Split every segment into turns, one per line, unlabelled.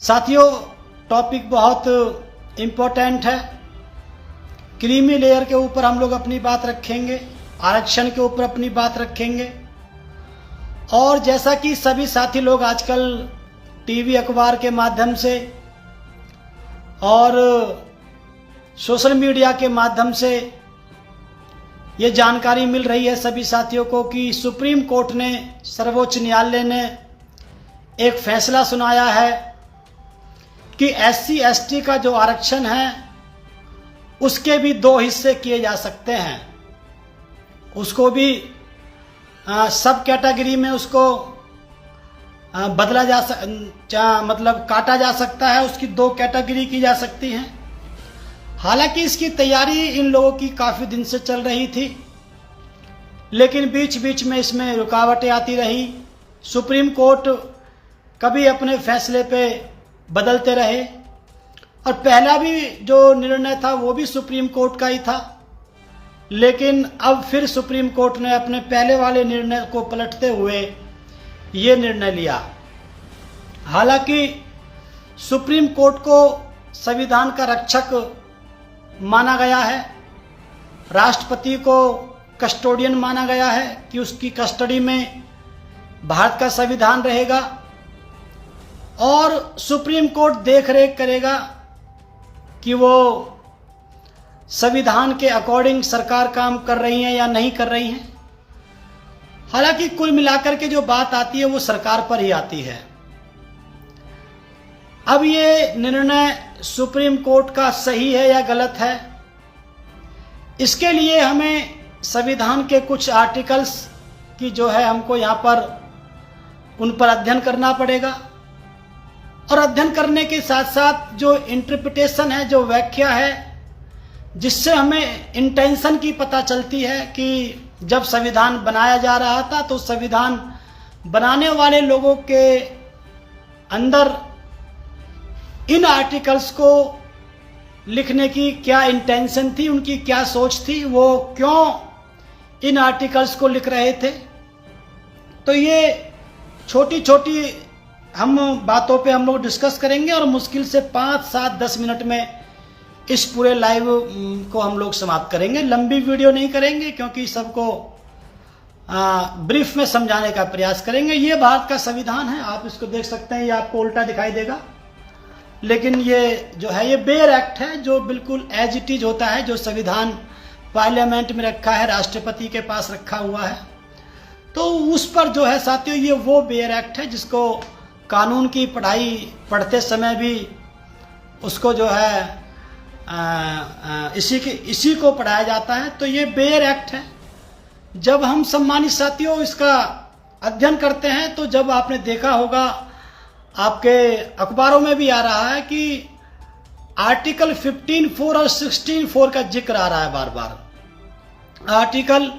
साथियों, टॉपिक बहुत इम्पोर्टेंट है। क्रीमी लेयर के ऊपर हम लोग अपनी बात रखेंगे, आरक्षण के ऊपर अपनी बात रखेंगे। और जैसा कि सभी साथी लोग आजकल टीवी अखबार के माध्यम से और सोशल मीडिया के माध्यम से ये जानकारी मिल रही है सभी साथियों को कि सुप्रीम कोर्ट ने, सर्वोच्च न्यायालय ने एक फैसला सुनाया है कि SC ST का जो आरक्षण है उसके भी 2 हिस्से किए जा सकते हैं। उसको भी सब कैटेगरी में उसको बदला मतलब काटा जा सकता है, उसकी 2 कैटेगरी की जा सकती हैं। हालांकि इसकी तैयारी इन लोगों की काफ़ी दिन से चल रही थी, लेकिन बीच बीच में इसमें रुकावटें आती रही। सुप्रीम कोर्ट कभी अपने फैसले पे बदलते रहे और पहला भी जो निर्णय था वो भी सुप्रीम कोर्ट का ही था, लेकिन अब फिर सुप्रीम कोर्ट ने अपने पहले वाले निर्णय को पलटते हुए ये निर्णय लिया। हालांकि सुप्रीम कोर्ट को संविधान का रक्षक माना गया है, राष्ट्रपति को कस्टोडियन माना गया है कि उसकी कस्टडी में भारत का संविधान रहेगा और सुप्रीम कोर्ट देख रेख करेगा कि वो संविधान के अकॉर्डिंग सरकार काम कर रही है या नहीं कर रही है। हालांकि कुल मिलाकर के जो बात आती है वो सरकार पर ही आती है। अब ये निर्णय सुप्रीम कोर्ट का सही है या गलत है, इसके लिए हमें संविधान के कुछ आर्टिकल्स की जो है हमको यहाँ पर उन पर अध्ययन करना पड़ेगा। और अध्ययन करने के साथ साथ जो इंटरप्रिटेशन है, जो व्याख्या है, जिससे हमें इंटेंशन की पता चलती है कि जब संविधान बनाया जा रहा था तो संविधान बनाने वाले लोगों के अंदर इन आर्टिकल्स को लिखने की क्या इंटेंशन थी, उनकी क्या सोच थी, वो क्यों इन आर्टिकल्स को लिख रहे थे। तो ये छोटी छोटी हम बातों पे हम लोग डिस्कस करेंगे और मुश्किल से 5, 7, 10 मिनट में इस पूरे लाइव को हम लोग समाप्त करेंगे। लंबी वीडियो नहीं करेंगे क्योंकि सबको ब्रीफ में समझाने का प्रयास करेंगे। ये भारत का संविधान है, आप इसको देख सकते हैं, ये आपको उल्टा दिखाई देगा, लेकिन ये जो है ये बेयर एक्ट है जो बिल्कुल एज इट इज होता है, जो संविधान पार्लियामेंट में रखा है, राष्ट्रपति के पास रखा हुआ है। तो उस पर जो है साथियों ये वो बेयर एक्ट है जिसको कानून की पढ़ाई पढ़ते समय भी उसको जो है इसी को पढ़ाया जाता है। तो ये बेयर एक्ट है। जब हम सम्मानित साथियों इसका अध्ययन करते हैं तो जब आपने देखा होगा आपके अखबारों में भी आ रहा है कि आर्टिकल 15(4) और 16(4) का जिक्र आ रहा है बार बार। आर्टिकल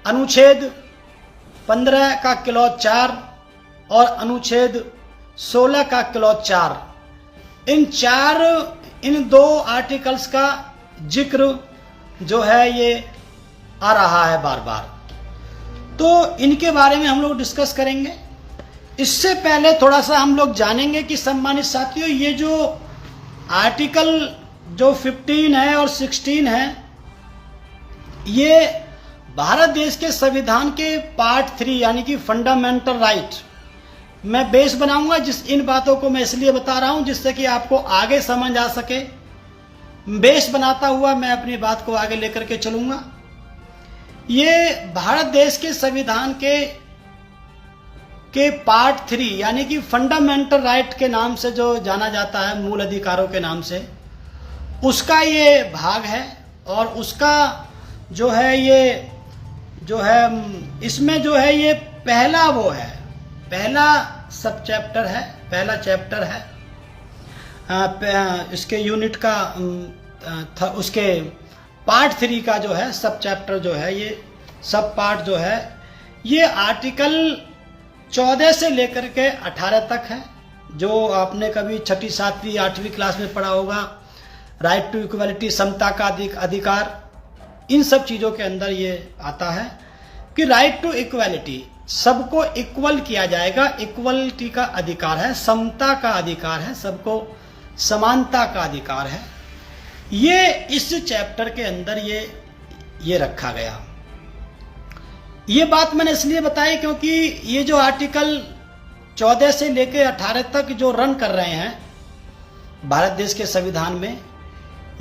अनुच्छेद 15 का क्लॉज 4 और अनुच्छेद 16 का क्लॉज 4, इन 2 आर्टिकल्स का जिक्र जो है ये आ रहा है बार बार। तो इनके बारे में हम लोग डिस्कस करेंगे। इससे पहले थोड़ा सा हम लोग जानेंगे कि सम्मानित साथियों ये जो आर्टिकल जो 15 है और 16 है ये भारत देश के संविधान के पार्ट 3 यानी कि फंडामेंटल राइट मैं बेस बनाऊंगा। इन बातों को मैं इसलिए बता रहा हूं जिससे कि आपको आगे समझ आ सके। बेस बनाता हुआ मैं अपनी बात को आगे लेकर के चलूंगा। ये भारत देश के संविधान के पार्ट 3 यानी कि फंडामेंटल राइट के नाम से जो जाना जाता है, मूल अधिकारों के नाम से, उसका ये भाग है। और उसका जो है ये जो है इसमें जो है ये पहला सब चैप्टर है, पहला चैप्टर है इसके यूनिट का उसके पार्ट 3 का जो है सब चैप्टर जो है ये सब पार्ट जो है ये आर्टिकल 14 से लेकर के 18 तक है, जो आपने कभी 6ठी, 7वीं, 8वीं क्लास में पढ़ा होगा। राइट टू इक्वलिटी, समता का अधिकार, इन सब चीज़ों के अंदर ये आता है कि राइट टू इक्वलिटी, सबको इक्वल किया जाएगा, इक्वलिटी का अधिकार है, समता का अधिकार है, सबको समानता का अधिकार है। ये इस चैप्टर के अंदर ये रखा गया। ये बात मैंने इसलिए बताई क्योंकि ये जो आर्टिकल 14 से लेकर 18 तक जो रन कर रहे हैं भारत देश के संविधान में,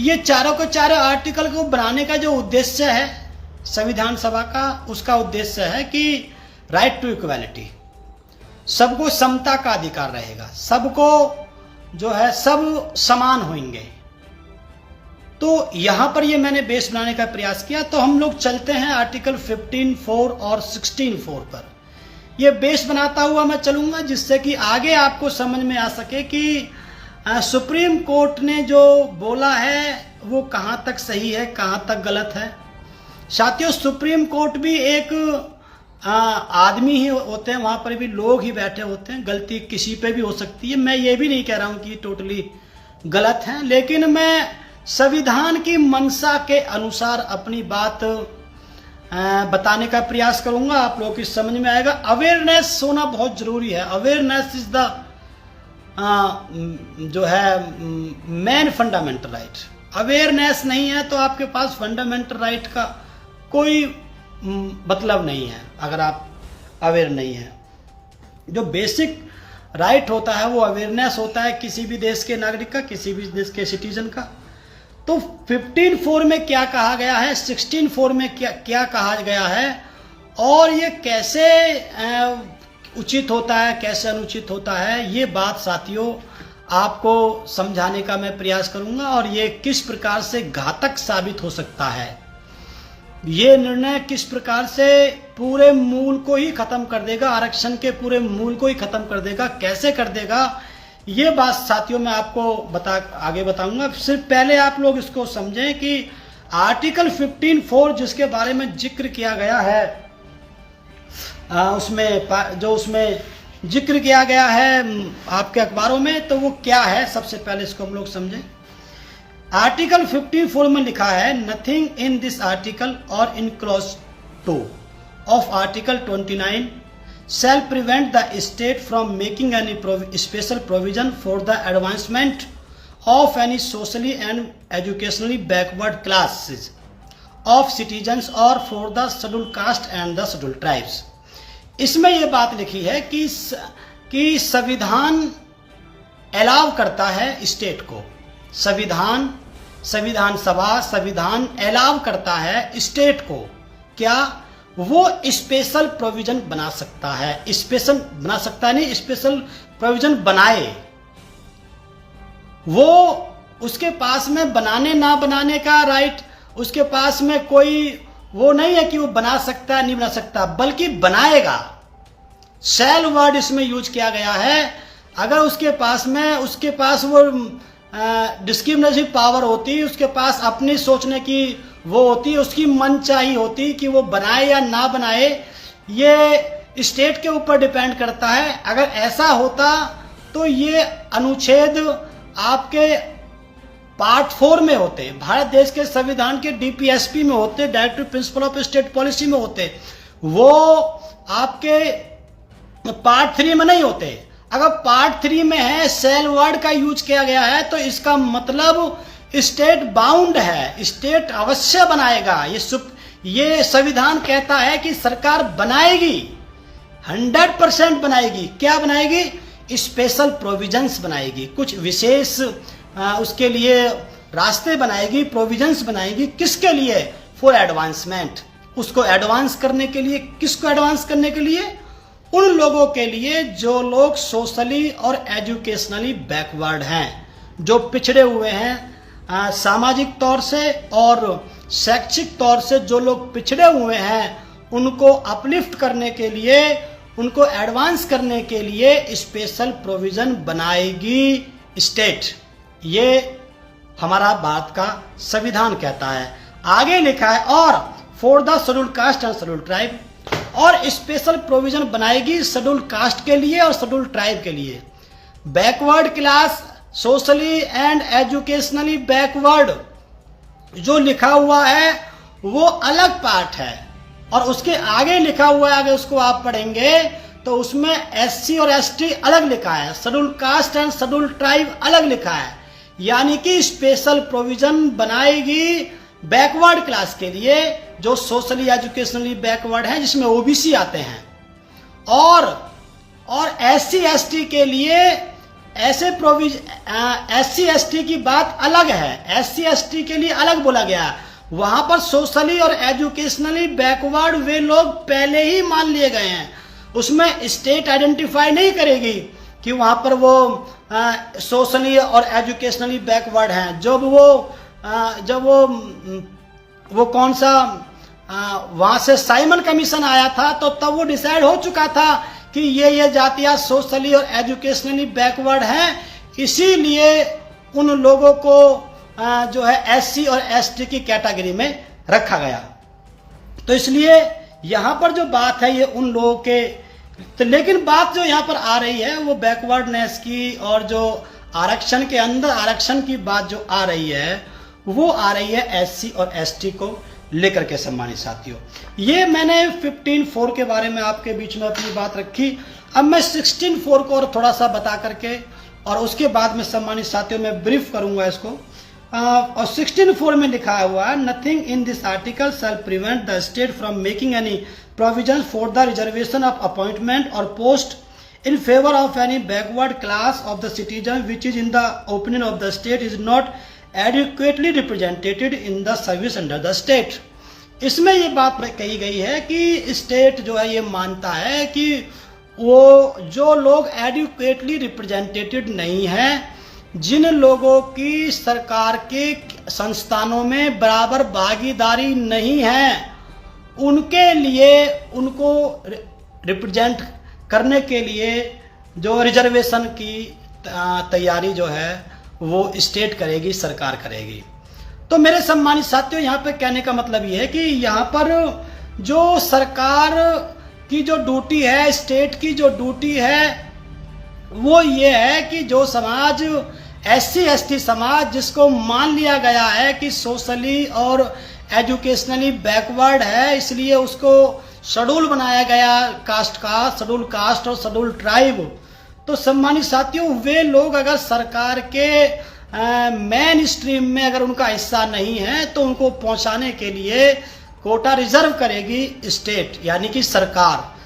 ये चारों के चारों आर्टिकल को बनाने का जो उद्देश्य है संविधान सभा का, उसका उद्देश्य है कि राइट टू इक्वालिटी, सबको समता का अधिकार रहेगा, सबको जो है सब समान होंगे। तो यहां पर ये मैंने बेस बनाने का प्रयास किया। तो हम लोग चलते हैं आर्टिकल 15(4) और 16(4) पर। ये बेस बनाता हुआ मैं चलूंगा जिससे कि आगे आपको समझ में आ सके कि सुप्रीम कोर्ट ने जो बोला है वो कहां तक सही है, कहां तक गलत है। साथियों, सुप्रीम कोर्ट भी एक आदमी ही होते हैं, वहां पर भी लोग ही बैठे होते हैं, गलती किसी पे भी हो सकती है। मैं ये भी नहीं कह रहा हूं कि टोटली गलत है, लेकिन मैं संविधान की मंशा के अनुसार अपनी बात बताने का प्रयास करूंगा। आप लोगों की समझ में आएगा। अवेयरनेस होना बहुत जरूरी है। अवेयरनेस इज द जो है मेन फंडामेंटल राइट। अवेयरनेस नहीं है तो आपके पास फंडामेंटल राइट का कोई मतलब नहीं है। अगर आप अवेयर नहीं है, जो बेसिक राइट होता है वो अवेयरनेस होता है किसी भी देश के नागरिक का, किसी भी देश के सिटीजन का। तो 15(4) में क्या कहा गया है, 16(4) में क्या कहा गया है, और ये कैसे उचित होता है, कैसे अनुचित होता है, ये बात साथियों आपको समझाने का मैं प्रयास करूंगा। और ये किस प्रकार से घातक साबित हो सकता है, ये निर्णय किस प्रकार से पूरे मूल को ही खत्म कर देगा, आरक्षण के पूरे मूल को ही खत्म कर देगा, कैसे कर देगा, ये बात साथियों मैं आपको आगे बताऊंगा। सिर्फ पहले आप लोग इसको समझें कि आर्टिकल 15(4) जिसके बारे में जिक्र किया गया है, उसमें जिक्र किया गया है आपके अखबारों में, तो वो क्या है, सबसे पहले इसको हम लोग समझें। आर्टिकल 15(4) में लिखा है, नथिंग इन दिस आर्टिकल और in clause 2 of article 29 shall prevent the state from making any special provision for the advancement of any socially and educationally backward classes of citizens or for the scheduled caste and the scheduled tribes। इसमें यह बात लिखी है कि संविधान allow करता है state को, संविधान सभा संविधान अलाउ करता है स्टेट को, क्या वो स्पेशल प्रोविजन बना सकता है। स्पेशल बना सकता है नहीं, स्पेशल प्रोविजन बनाए। वो उसके पास में बनाने ना बनाने का राइट, उसके पास में कोई वो नहीं है कि वो बना सकता है नहीं बना सकता, बल्कि बनाएगा। शैल वर्ड इसमें यूज किया गया है। अगर उसके पास वो डिस्क्रिमिनेटिव पावर होती, उसके पास अपनी सोचने की वो होती, उसकी मनचाही होती कि वो बनाए या ना बनाए, ये स्टेट के ऊपर डिपेंड करता है। अगर ऐसा होता तो ये अनुच्छेद आपके पार्ट 4 में होते, भारत देश के संविधान के DPSP में होते, directive principle of state policy में होते, वो आपके पार्ट 3 में नहीं होते। अगर पार्ट 3 में है, सेल वर्ड का यूज किया गया है, तो इसका मतलब स्टेट बाउंड है, स्टेट अवश्य बनाएगा। ये संविधान कहता है कि सरकार बनाएगी, 100% बनाएगी। क्या बनाएगी? स्पेशल प्रोविजंस बनाएगी, कुछ विशेष उसके लिए रास्ते बनाएगी, प्रोविजंस बनाएगी। किसके लिए? फॉर एडवांसमेंट, उसको एडवांस करने के लिए। किसको एडवांस करने के लिए? उन लोगों के लिए जो लोग सोशली और एजुकेशनली बैकवर्ड हैं, जो पिछड़े हुए हैं सामाजिक तौर से और शैक्षिक तौर से, जो लोग पिछड़े हुए हैं, उनको अपलिफ्ट करने के लिए, उनको एडवांस करने के लिए स्पेशल प्रोविजन बनाएगी स्टेट। ये हमारा भारत का संविधान कहता है। आगे लिखा है, और for the scheduled caste and scheduled tribe, और स्पेशल प्रोविजन बनाएगी शेड्यूल्ड कास्ट के लिए और शेड्यूल्ड ट्राइब के लिए। Backward class, socially and educationally backward जो लिखा हुआ है वो अलग पार्ट है, और उसके आगे लिखा हुआ है, आगे उसको आप पढ़ेंगे तो उसमें एससी और एसटी अलग लिखा है, schedule caste and schedule tribe अलग लिखा है। यानी कि स्पेशल प्रोविजन बनाएगी बैकवर्ड क्लास के लिए जो सोशली एजुकेशनली बैकवर्ड है, जिसमें ओबीसी आते हैं, और एससी एसटी के लिए ऐसे एससी एसटी की बात अलग है, एससी एसटी के लिए अलग बोला गया। वहां पर सोशली और एजुकेशनली बैकवर्ड वे लोग पहले ही मान लिए गए हैं, उसमें स्टेट आइडेंटिफाई नहीं करेगी कि वहां पर वो सोशली और एजुकेशनली बैकवर्ड हैं। जब वो कौन सा वहां से साइमन कमीशन आया था तो तब वो डिसाइड हो चुका था कि ये जातियां सोशली और एजुकेशनली बैकवर्ड हैं, इसीलिए उन लोगों को जो है एससी और एसटी की कैटेगरी में रखा गया। तो इसलिए यहां पर जो बात है ये उन लोगों के, तो लेकिन बात जो यहां पर आ रही है वो बैकवर्डनेस की और जो आरक्षण के अंदर आरक्षण की बात जो आ रही है वो आ रही है एससी और एसटी को लेकर के। सम्मानित साथियों, ये मैंने 15.4 के बारे में आपके बीच में अपनी बात रखी। अब मैं 16.4 को और थोड़ा सा बता करके और उसके बाद में सम्मानित साथियों मैं ब्रीफ करूंगा इसको। और 16.4 में लिखा हुआ है, nothing in this article shall prevent the state from making any provision for the reservation of appointment और post in favor of any backward class of the citizen which is in the opinion of the state is not adequately represented in the service under the state। इसमें ये बात कही गई है कि state जो है ये मानता है कि वो जो लोग एडिक्वेटली रिप्रेजेंटेटेड नहीं हैं, जिन लोगों की सरकार के संस्थानों में बराबर भागीदारी नहीं है, उनके लिए उनको रिप्रेजेंट करने के लिए जो रिजर्वेशन की तैयारी जो है वो स्टेट करेगी, सरकार करेगी। तो मेरे सम्मानित साथियों, यहाँ पे कहने का मतलब ये है कि यहाँ पर जो सरकार की जो ड्यूटी है, स्टेट की जो ड्यूटी है वो ये है कि जो समाज एससी एसटी समाज जिसको मान लिया गया है कि सोशली और एजुकेशनली बैकवर्ड है, इसलिए उसको शेड्यूल बनाया गया कास्ट का, शेड्यूल कास्ट और शेड्यूल ट्राइब। तो सम्मानित साथियों, वे लोग अगर सरकार के मेन स्ट्रीम में अगर उनका हिस्सा नहीं है तो उनको पहुंचाने के लिए कोटा रिजर्व करेगी स्टेट यानी कि सरकार।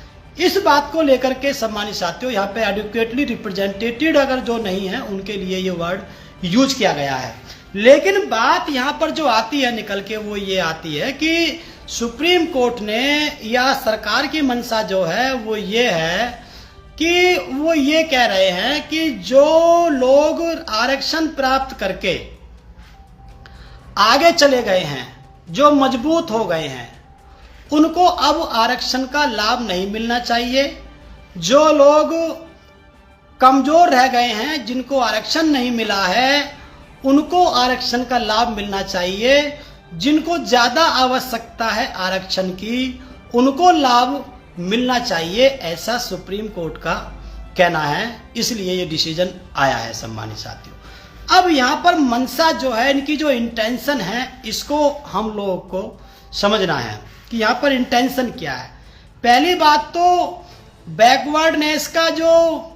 इस बात को लेकर के सम्मानित साथियों यहाँ पे एडिक्वेटली रिप्रेजेंटेटेड अगर जो नहीं है उनके लिए ये वर्ड यूज किया गया है। लेकिन बात यहाँ पर जो आती है निकल के वो ये आती है कि सुप्रीम कोर्ट ने या सरकार की मंशा जो है वो ये है कि वो ये कह रहे हैं कि जो लोग आरक्षण प्राप्त करके आगे चले गए हैं, जो मजबूत हो गए हैं, उनको अब आरक्षण का लाभ नहीं मिलना चाहिए। जो लोग कमजोर रह गए हैं, जिनको आरक्षण नहीं मिला है, उनको आरक्षण का लाभ मिलना चाहिए। जिनको ज्यादा आवश्यकता है आरक्षण की, उनको लाभ मिलना चाहिए, ऐसा सुप्रीम कोर्ट का कहना है। इसलिए ये डिसीजन आया है सम्मानित साथियों। अब यहाँ पर मंशा जो है, इनकी जो इंटेंशन है, इसको हम लोगों को समझना है कि यहाँ पर इंटेंशन क्या है। पहली बात तो बैकवर्डनेस का जो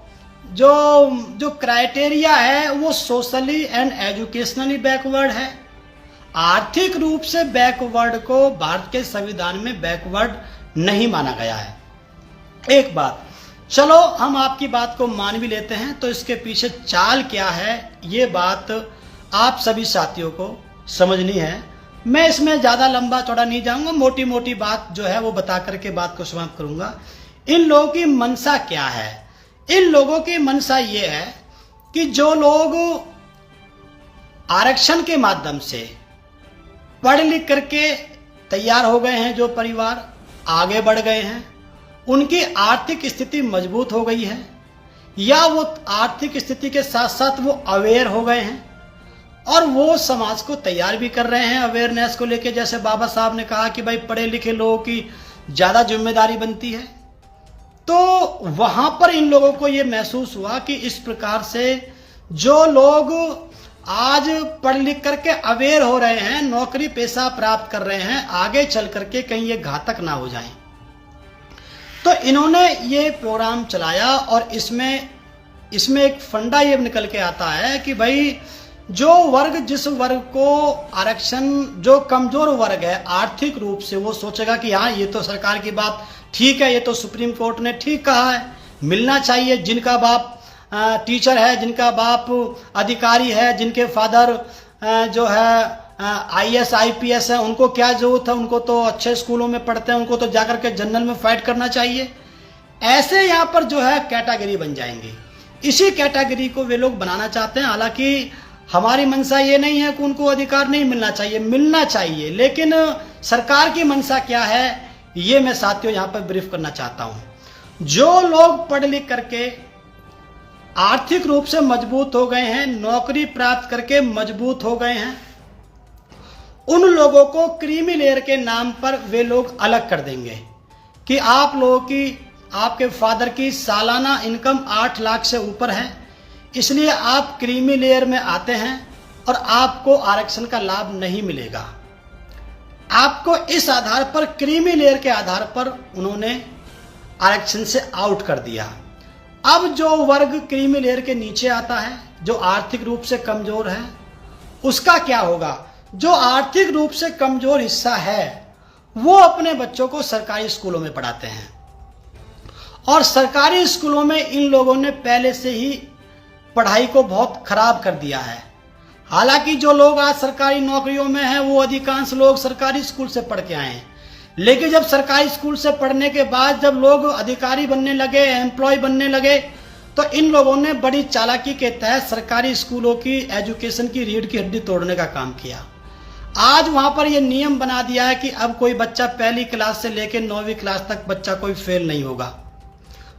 क्राइटेरिया है वो सोशली एंड एजुकेशनली बैकवर्ड है। आर्थिक रूप से बैकवर्ड को भारत के संविधान में बैकवर्ड नहीं माना गया है। एक बात, चलो हम आपकी बात को मान भी लेते हैं, तो इसके पीछे चाल क्या है ये बात आप सभी साथियों को समझनी है। मैं इसमें ज्यादा लंबा चौड़ा नहीं जाऊंगा, मोटी मोटी बात जो है वो बता करके बात को समाप्त करूंगा। इन लोगों की मंशा क्या है? इन लोगों की मंशा ये है कि जो लोग आरक्षण के माध्यम से पढ़ लिख करके तैयार हो गए हैं, जो परिवार आगे बढ़ गए हैं, उनकी आर्थिक स्थिति मजबूत हो गई है, या वो आर्थिक स्थिति के साथ साथ वो अवेयर हो गए हैं और वो समाज को तैयार भी कर रहे हैं अवेयरनेस को लेके। जैसे बाबा साहब ने कहा कि भाई पढ़े लिखे लोगों की ज्यादा जिम्मेदारी बनती है, तो वहां पर इन लोगों को ये महसूस हुआ कि इस प्रकार से जो लोग आज पढ़ लिख करके अवेयर हो रहे हैं, नौकरी पेशा प्राप्त कर रहे हैं, आगे चल करके कहीं ये घातक ना हो जाएं। तो इन्होंने ये प्रोग्राम चलाया और इसमें एक फंडा ये निकल के आता है कि भाई जो वर्ग, जिस वर्ग को आरक्षण, जो कमजोर वर्ग है आर्थिक रूप से, वो सोचेगा कि हाँ ये तो सरकार की बात ठीक है, ये तो सुप्रीम कोर्ट ने ठीक कहा है, मिलना चाहिए। जिनका बाप टीचर है, जिनका बाप अधिकारी है, जिनके फादर जो है IAS IPS है, उनको क्या जरूरत है, उनको तो अच्छे स्कूलों में पढ़ते हैं, उनको तो जाकर के जनरल में फाइट करना चाहिए। ऐसे यहाँ पर जो है कैटेगरी बन जाएंगी। इसी कैटेगरी को वे लोग बनाना चाहते हैं। हालांकि हमारी मंशा ये नहीं है कि उनको अधिकार नहीं मिलना चाहिए, मिलना चाहिए, लेकिन सरकार की मंशा क्या है ये मैं साथियों यहाँ पर ब्रीफ करना चाहता हूँ। जो लोग पढ़ लिख करके आर्थिक रूप से मजबूत हो गए हैं, नौकरी प्राप्त करके मजबूत हो गए हैं, उन लोगों को क्रीमी लेयर के नाम पर वे लोग अलग कर देंगे कि आप लोगों की, आपके फादर की सालाना इनकम 8 लाख से ऊपर है, इसलिए आप क्रीमी लेयर में आते हैं और आपको आरक्षण का लाभ नहीं मिलेगा। आपको इस आधार पर, क्रीमी लेयर के आधार पर उन्होंने आरक्षण से आउट कर दिया। अब जो वर्ग क्रीमी लेयर के नीचे आता है, जो आर्थिक रूप से कमजोर है, उसका क्या होगा? जो आर्थिक रूप से कमजोर हिस्सा है वो अपने बच्चों को सरकारी स्कूलों में पढ़ाते हैं, और सरकारी स्कूलों में इन लोगों ने पहले से ही पढ़ाई को बहुत खराब कर दिया है। हालांकि जो लोग आज सरकारी नौकरियों में हैं वो अधिकांश लोग सरकारी स्कूल से पढ़ के आए हैं, लेकिन जब सरकारी स्कूल से पढ़ने के बाद जब लोग अधिकारी बनने लगे, एम्प्लॉय बनने लगे, तो इन लोगों ने बड़ी चालाकी के तहत सरकारी स्कूलों की एजुकेशन की रीढ़ की हड्डी तोड़ने का काम किया। आज वहां पर यह नियम बना दिया है कि अब कोई बच्चा पहली क्लास से लेकर 9वीं क्लास तक बच्चा कोई फेल नहीं होगा।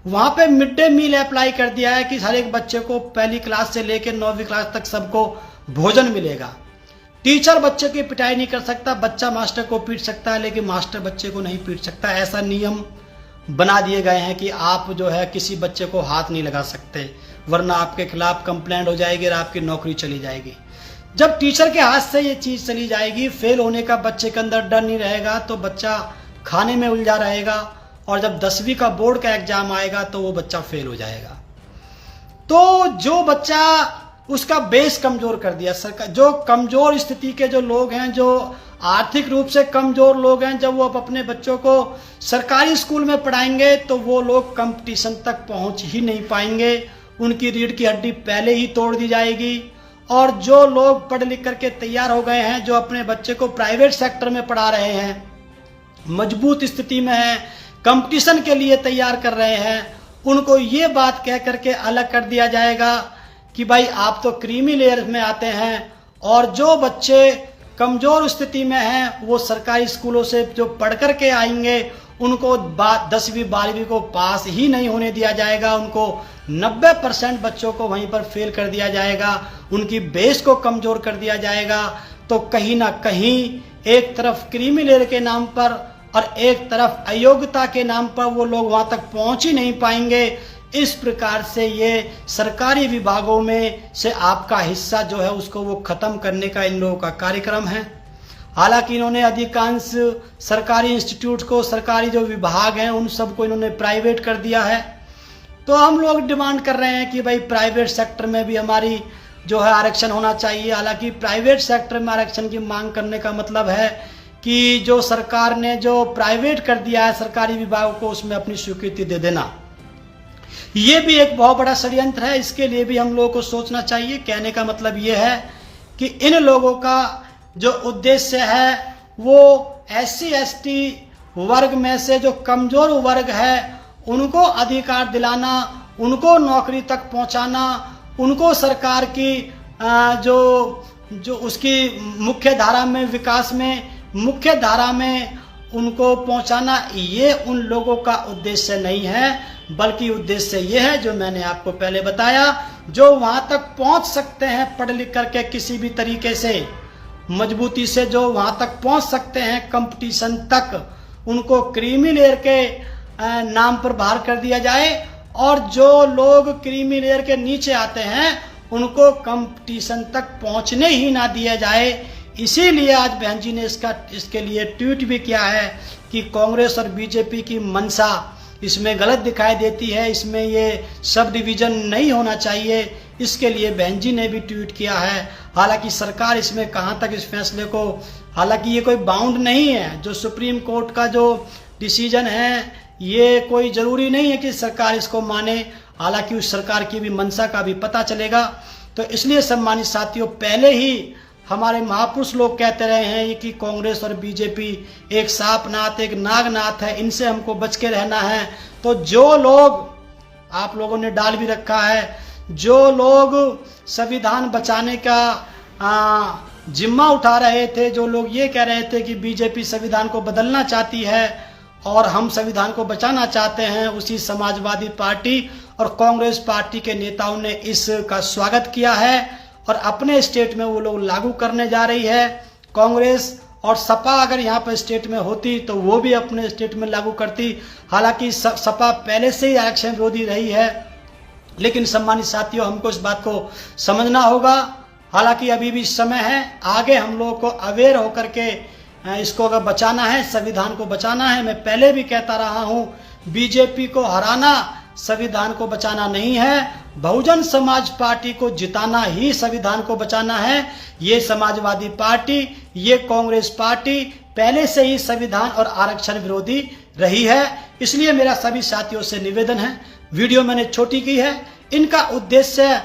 वहां पे मिड डे मील अप्लाई कर दिया है कि हर एक बच्चे को पहली क्लास से लेकर 9वीं क्लास तक सबको भोजन मिलेगा। टीचर बच्चे की पिटाई नहीं कर सकता, बच्चा मास्टर को पीट सकता है लेकिन मास्टर बच्चे को नहीं पीट सकता। ऐसा नियम बना दिए गए हैं कि आप जो है किसी बच्चे को हाथ नहीं लगा सकते, वरना आपके खिलाफ कंप्लेंट हो जाएगी और आपकी नौकरी चली जाएगी। जब टीचर के हाथ से ये चीज चली जाएगी, फेल होने का बच्चे के अंदर डर नहीं रहेगा, तो बच्चा खाने में उलझा रहेगा, और जब 10वीं का बोर्ड का एग्जाम आएगा तो वो बच्चा फेल हो जाएगा। तो जो बच्चा, उसका बेस कमजोर कर दिया सरकार। जो कमजोर स्थिति के जो लोग हैं, जो आर्थिक रूप से कमजोर लोग हैं, जब वो अपने बच्चों को सरकारी स्कूल में पढ़ाएंगे तो वो लोग कंपटीशन तक पहुंच ही नहीं पाएंगे, उनकी रीढ़ की हड्डी पहले ही तोड़ दी जाएगी। और जो लोग पढ़ लिख करके तैयार हो गए हैं, जो अपने बच्चे को प्राइवेट सेक्टर में पढ़ा रहे हैं, मजबूत स्थिति में हैं, कंपटीशन के लिए तैयार कर रहे हैं, उनको ये बात कह करके अलग कर दिया जाएगा कि भाई आप तो क्रीमी लेयर में आते हैं, और जो बच्चे कमजोर स्थिति में हैं वो सरकारी स्कूलों से जो पढ़ करके आएंगे उनको 10वीं 12वीं को पास ही नहीं होने दिया जाएगा, उनको 90% बच्चों को वहीं पर फेल कर दिया जाएगा, उनकी बेस को कमजोर कर दिया जाएगा। तो कहीं ना कहीं एक तरफ क्रीमी लेयर के नाम पर और एक तरफ अयोग्यता के नाम पर वो लोग वहां तक पहुंच ही नहीं पाएंगे। इस प्रकार से ये सरकारी विभागों में से आपका हिस्सा जो है उसको वो खत्म करने का इन लोगों का कार्यक्रम है। हालांकि इन्होंने अधिकांश सरकारी इंस्टीट्यूट को, सरकारी जो विभाग हैं उन सबको इन्होंने प्राइवेट कर दिया है। तो हम लोग डिमांड कर रहे हैं कि भाई प्राइवेट सेक्टर में भी हमारी जो है आरक्षण होना चाहिए। हालांकि प्राइवेट सेक्टर में आरक्षण की मांग करने का मतलब है कि जो सरकार ने जो प्राइवेट कर दिया है सरकारी विभागों को, उसमें अपनी स्वीकृति दे देना, ये भी एक बहुत बड़ा षड्यंत्र है। इसके लिए भी हम लोगों को सोचना चाहिए। कहने का मतलब ये है कि इन लोगों का जो उद्देश्य है वो SC ST वर्ग में से जो कमजोर वर्ग है उनको अधिकार दिलाना, उनको नौकरी तक पहुंचाना, उनको सरकार की जो उसकी मुख्य धारा में, विकास में मुख्य धारा में उनको पहुंचाना, ये उन लोगों का उद्देश्य नहीं है। बल्कि उद्देश्य ये है जो मैंने आपको पहले बताया, जो वहां तक पहुंच सकते हैं पढ़ लिख करके किसी भी तरीके से, मजबूती से जो वहां तक पहुंच सकते हैं कंपटीशन तक, उनको क्रीमी लेयर के नाम पर बाहर कर दिया जाए। और जो लोग क्रीमी लेयर के नीचे आते हैं उनको कंपटीशन तक पहुंचने ही ना दिया जाए। इसीलिए आज बहन जी ने इसके लिए ट्वीट भी किया है कि कांग्रेस और बीजेपी की मंशा इसमें गलत दिखाई देती है, इसमें ये सब डिवीजन नहीं होना चाहिए। इसके लिए बहन जी ने भी ट्वीट किया है। हालांकि सरकार इसमें कहां तक इस फैसले को, हालांकि ये कोई बाउंड नहीं है, जो सुप्रीम कोर्ट का जो डिसीजन है ये कोई जरूरी नहीं है कि सरकार इसको माने। हालांकि उस सरकार की भी मंशा का भी पता चलेगा। तो इसलिए सम्मानित साथियों, पहले ही हमारे महापुरुष लोग कहते रहे हैं कि कांग्रेस और बीजेपी एक सांपनाथ एक नागनाथ है, इनसे हमको बच के रहना है। तो जो लोग, आप लोगों ने डाल भी रखा है, जो लोग संविधान बचाने का जिम्मा उठा रहे थे, जो लोग ये कह रहे थे कि बीजेपी संविधान को बदलना चाहती है और हम संविधान को बचाना चाहते हैं, उसी समाजवादी पार्टी और कांग्रेस पार्टी के नेताओं ने इसका स्वागत किया है और अपने स्टेट में वो लोग लागू करने जा रही है। कांग्रेस और सपा अगर यहाँ पर स्टेट में होती तो वो भी अपने स्टेट में लागू करती। हालांकि सपा पहले से ही आरक्षण विरोधी रही है, लेकिन सम्मानित साथियों, हमको इस बात को समझना होगा। हालांकि अभी भी समय है, आगे हम लोगों को अवेयर होकर के इसको अगर बचाना है, संविधान को बचाना है। मैं पहले भी कहता रहा हूं, बीजेपी को हराना संविधान को बचाना नहीं है, बहुजन समाज पार्टी को जिताना ही संविधान को बचाना है। ये समाजवादी पार्टी, ये कांग्रेस पार्टी पहले से ही संविधान और आरक्षण विरोधी रही है। इसलिए मेरा सभी साथियों से निवेदन है, वीडियो मैंने छोटी की है, इनका उद्देश्य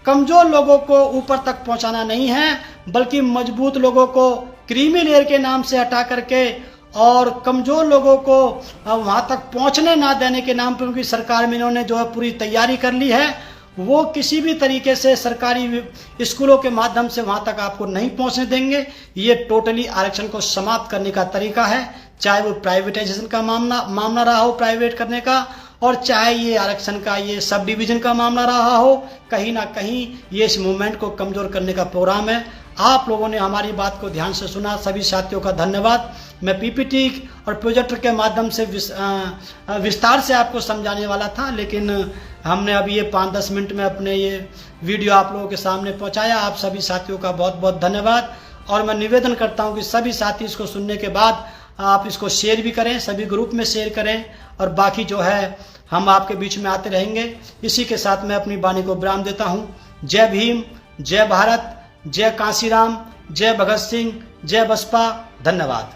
कमजोर लोगों को ऊपर तक पहुंचाना नहीं है, बल्कि मजबूत लोगों को क्रीमी लेयर के नाम से हटा करके और कमजोर लोगों को वहां तक पहुंचने ना देने के नाम पर, उनकी सरकार में इन्होंने जो है पूरी तैयारी कर ली है, वो किसी भी तरीके से सरकारी स्कूलों के माध्यम से वहां तक आपको नहीं पहुंचने देंगे। ये टोटली आरक्षण को समाप्त करने का तरीका है, चाहे वो प्राइवेटाइजेशन का मामला रहा हो, प्राइवेट करने का, और चाहे ये आरक्षण का ये सब डिवीजन का मामला रहा हो। कहीं ना कहीं ये इस मूवमेंट को कमजोर करने का प्रोग्राम है। आप लोगों ने हमारी बात को ध्यान से सुना, सभी साथियों का धन्यवाद। मैं पीपीटी और प्रोजेक्टर के माध्यम से विस्तार से आपको समझाने वाला था, लेकिन हमने अभी ये 5-10 मिनट में अपने ये वीडियो आप लोगों के सामने पहुंचाया। आप सभी साथियों का बहुत बहुत धन्यवाद। और मैं निवेदन करता हूं कि सभी साथी इसको सुनने के बाद आप इसको शेयर भी करें, सभी ग्रुप में शेयर करें, और बाकी जो है हम आपके बीच में आते रहेंगे। इसी के साथ मैं अपनी वाणी को विराम देता हूं। जय भीम, जय भारत, जय कांशीराम, जय भगत सिंह, जय बसपा। धन्यवाद।